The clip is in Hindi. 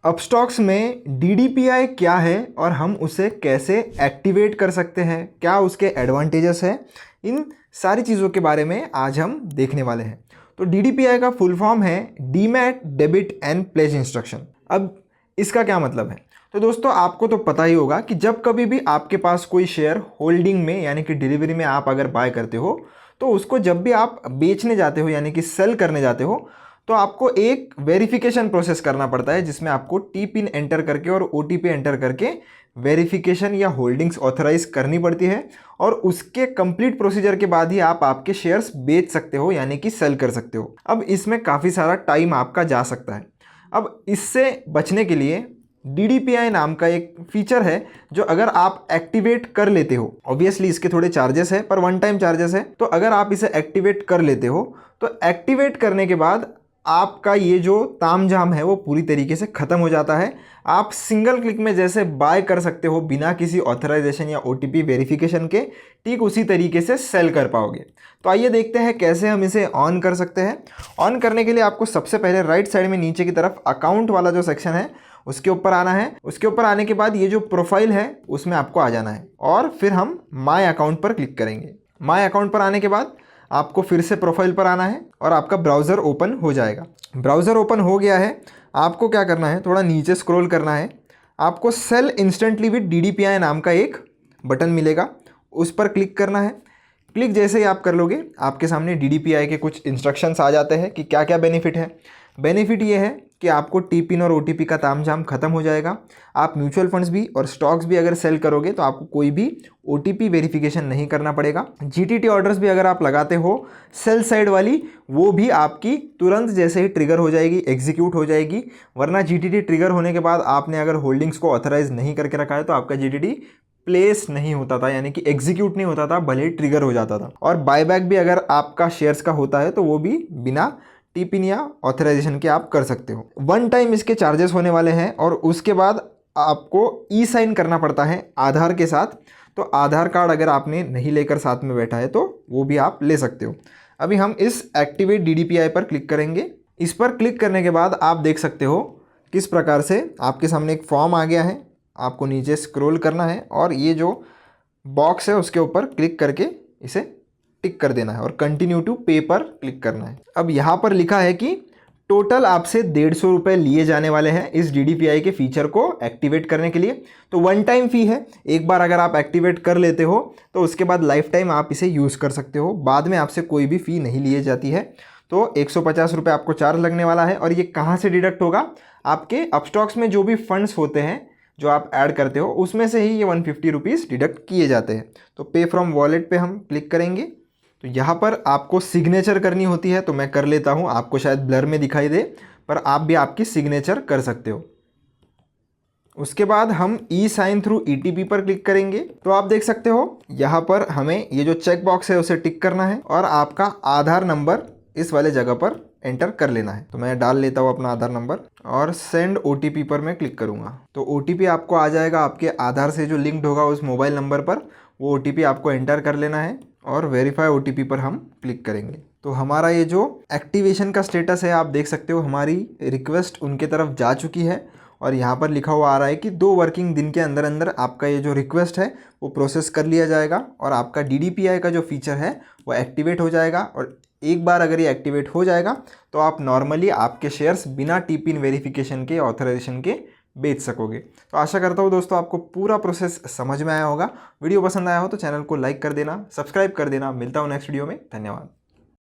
अपस्टॉक्स में DDPI क्या है और हम उसे कैसे एक्टिवेट कर सकते हैं, क्या उसके एडवांटेजेस हैं, इन सारी चीज़ों के बारे में आज हम देखने वाले हैं। तो DDPI का फुल फॉर्म है demat debit and pledge instruction. अब इसका क्या मतलब है? तो दोस्तों आपको तो पता ही होगा कि जब कभी भी आपके पास कोई शेयर होल्डिंग में यानी कि डिलीवरी में आप अगर बाय करते हो, तो उसको जब भी आप बेचने जाते हो यानी कि सेल करने जाते हो, तो आपको एक वेरिफिकेशन प्रोसेस करना पड़ता है जिसमें आपको टी पिन एंटर करके और OTP एंटर करके वेरिफिकेशन या होल्डिंग्स ऑथराइज करनी पड़ती है। और उसके कंप्लीट प्रोसीजर के बाद ही आप आपके शेयर्स बेच सकते हो यानी कि सेल कर सकते हो। अब इसमें काफ़ी सारा टाइम आपका जा सकता है। अब इससे बचने के लिए DDPI नाम का एक फीचर है जो अगर आप एक्टिवेट कर लेते हो, ऑब्वियसली इसके थोड़े चार्जेस है पर वन टाइम चार्जेस है, तो अगर आप इसे एक्टिवेट कर लेते हो तो एक्टिवेट करने के बाद आपका ये जो तामझाम है वो पूरी तरीके से ख़त्म हो जाता है। आप सिंगल क्लिक में जैसे बाय कर सकते हो बिना किसी ऑथराइजेशन या OTP वेरिफिकेशन के, ठीक उसी तरीके से सेल कर पाओगे। तो आइए देखते हैं कैसे हम इसे ऑन कर सकते हैं। ऑन करने के लिए आपको सबसे पहले राइट साइड में नीचे की तरफ अकाउंट वाला जो सेक्शन है उसके ऊपर आना है। उसके ऊपर आने के बाद ये जो प्रोफाइल है उसमें आपको आ जाना है और फिर हम माय अकाउंट पर क्लिक करेंगे। माय अकाउंट पर आने के बाद आपको फिर से प्रोफाइल पर आना है और आपका ब्राउज़र ओपन हो जाएगा। ब्राउज़र ओपन हो गया है। आपको क्या करना है, थोड़ा नीचे स्क्रॉल करना है। आपको सेल इंस्टेंटली विद DDPI नाम का एक बटन मिलेगा, उस पर क्लिक करना है। क्लिक जैसे ही आप कर लोगे आपके सामने DDPI के कुछ इंस्ट्रक्शंस आ जाते हैं कि क्या क्या बेनिफिट है। बेनिफिट ये है कि आपको टी पिन और OTP का तामझाम खत्म हो जाएगा। आप म्यूचुअल फंड्स भी और स्टॉक्स भी अगर सेल करोगे तो आपको कोई भी OTP वेरिफिकेशन नहीं करना पड़ेगा। GTT ऑर्डर्स भी अगर आप लगाते हो सेल साइड वाली, वो भी आपकी तुरंत जैसे ही ट्रिगर हो जाएगी, एग्जीक्यूट हो जाएगी। वरना GTT ट्रिगर होने के बाद आपने अगर होल्डिंग्स को ऑथराइज नहीं करके रखा है तो आपका GTT प्लेस नहीं होता था यानी कि एग्जीक्यूट नहीं होता था, भले ही ट्रिगर हो जाता था। और बायबैक भी अगर आपका शेयर्स का होता है तो वो भी बिना टी पिन या ऑथराइजेशन के आप कर सकते हो। वन टाइम इसके चार्जेस होने वाले हैं और उसके बाद आपको E-साइन करना पड़ता है आधार के साथ। तो आधार कार्ड अगर आपने नहीं लेकर साथ में बैठा है तो वो भी आप ले सकते हो। अभी हम इस एक्टिवेट DDPI पर क्लिक करेंगे। इस पर क्लिक करने के बाद आप देख सकते हो किस प्रकार से आपके सामने एक फॉर्म आ गया है। आपको नीचे स्क्रॉल करना है और ये जो बॉक्स है उसके ऊपर क्लिक करके इसे टिक कर देना है और कंटिन्यू टू पे पर क्लिक करना है। अब यहाँ पर लिखा है कि टोटल आपसे 150 रुपये लिए जाने वाले हैं इस DDPI के फीचर को एक्टिवेट करने के लिए। तो वन टाइम फ़ी है, एक बार अगर आप एक्टिवेट कर लेते हो तो उसके बाद लाइफ टाइम आप इसे यूज़ कर सकते हो, बाद में आपसे कोई भी फ़ी नहीं लिए जाती है। तो 150 रुपये आपको चार्ज लगने वाला है। और ये कहाँ से डिडक्ट होगा? आपके अपस्टॉक्स में जो भी फंड्स होते हैं जो आप ऐड करते हो उसमें से ही ये 150 रुपीज़ डिडक्ट किए जाते हैं। तो पे फ्रॉम वॉलेट पे हम क्लिक करेंगे। तो यहाँ पर आपको सिग्नेचर करनी होती है, तो मैं कर लेता हूँ। आपको शायद ब्लर में दिखाई दे पर आप भी आपकी सिग्नेचर कर सकते हो। उसके बाद हम E-साइन थ्रू ETP पर क्लिक करेंगे। तो आप देख सकते हो यहाँ पर हमें ये जो चेक बॉक्स है उसे टिक करना है और आपका आधार नंबर इस वाले जगह पर एंटर कर लेना है। तो मैं डाल लेता हूँ अपना आधार नंबर और सेंड OTP पर मैं क्लिक करूँगा। तो OTP आपको आ जाएगा आपके आधार से जो लिंक्ड होगा उस मोबाइल नंबर पर। वो OTP आपको एंटर कर लेना है और वेरीफाई OTP पर हम क्लिक करेंगे। तो हमारा ये जो एक्टिवेशन का स्टेटस है आप देख सकते हो, हमारी रिक्वेस्ट उनके तरफ जा चुकी है और यहाँ पर लिखा हुआ आ रहा है कि 2 वर्किंग दिन के अंदर अंदर आपका ये जो रिक्वेस्ट है वो प्रोसेस कर लिया जाएगा और आपका DDPI का जो फीचर है वो एक्टिवेट हो जाएगा। और एक बार अगर ये एक्टिवेट हो जाएगा तो आप नॉर्मली आपके शेयर्स बिना टी पिन वेरिफिकेशन के, ऑथराइजेशन के बेच सकोगे। तो आशा करता हूँ दोस्तों आपको पूरा प्रोसेस समझ में आया होगा। वीडियो पसंद आया हो तो चैनल को लाइक कर देना, सब्सक्राइब कर देना। मिलता हूँ नेक्स्ट वीडियो में। धन्यवाद।